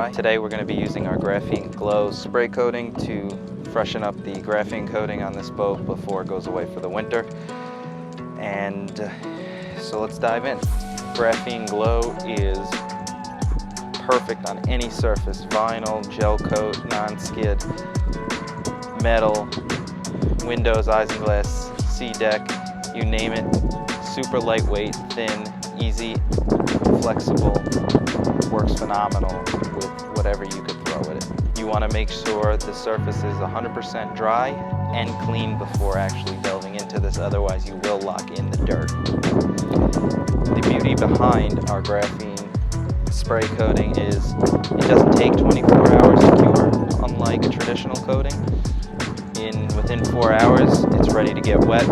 dry. Today we're going to be using our Graphene Glow spray coating to freshen up the graphene coating on this boat before it goes away for the winter. And so let's dive in. Graphene Glow is perfect on any surface: vinyl, gel coat, non-skid, metal, windows, isinglass, sea deck, you name it. Super lightweight, thin, easy, flexible, works phenomenal with whatever you could throw at it. You want to make sure the surface is 100% dry and clean before actually delving into this, otherwise you will lock in the dirt. The beauty behind our graphene spray coating is it doesn't take 24 hours to cure, unlike a traditional coating. Within 4 hours, it's ready to get wet,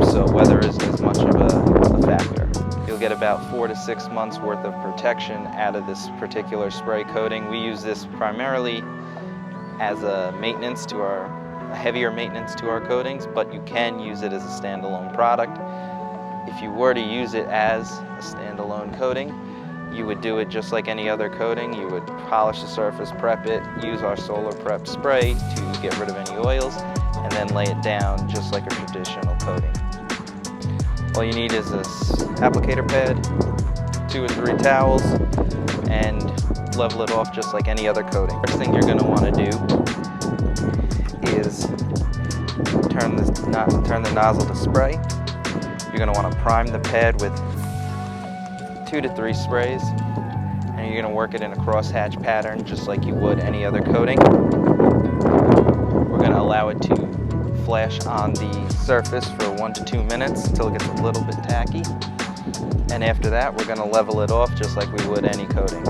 so weather isn't as much of a factor. You'll get about 4 to 6 months worth of protection out of this particular spray coating. We use this primarily as a maintenance to a heavier maintenance to our coatings, but you can use it as a standalone product. If you were to use it as a standalone coating, you would do it just like any other coating. You would polish the surface, prep it, use our solar prep spray to get rid of any oils, and then lay it down just like a traditional coating. All you need is this applicator pad, 2 or 3 towels, and level it off just like any other coating. First thing you're going to want to do is turn the nozzle to spray. You're going to want to prime the pad with 2 to 3 sprays, and you're going to work it in a crosshatch pattern just like you would any other coating. We're going to allow it to flash on the surface for 1 to 2 minutes until it gets a little bit tacky, and after that we're going to level it off just like we would any coating.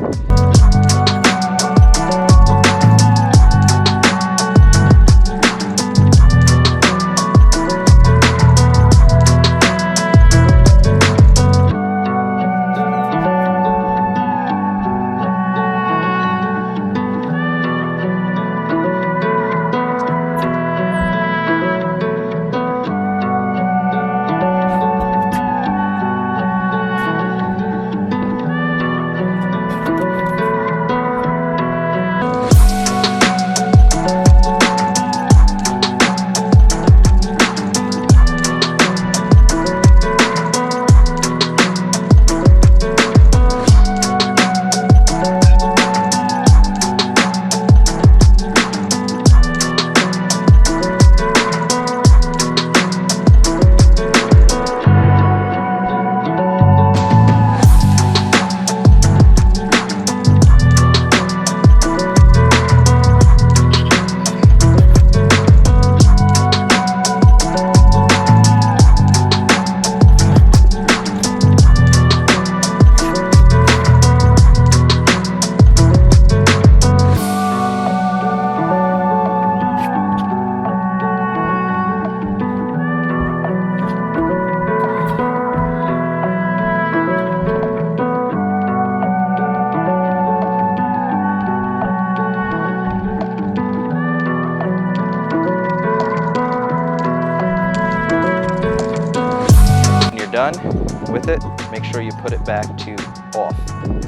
Done with it, make sure you put it back to off.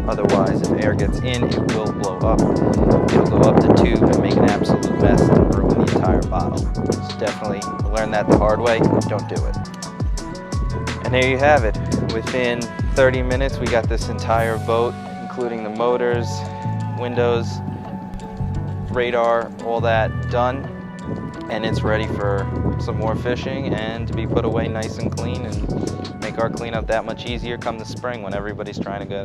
Otherwise, if air gets in, it will blow up. It'll go up the tube and make an absolute mess and ruin the entire bottle. So definitely learn that the hard way. Don't do it. And there you have it. Within 30 minutes, we got this entire boat, including the motors, windows, radar, all that done. And it's ready for some more fishing and to be put away nice and clean and make our cleanup that much easier come the spring when everybody's trying to go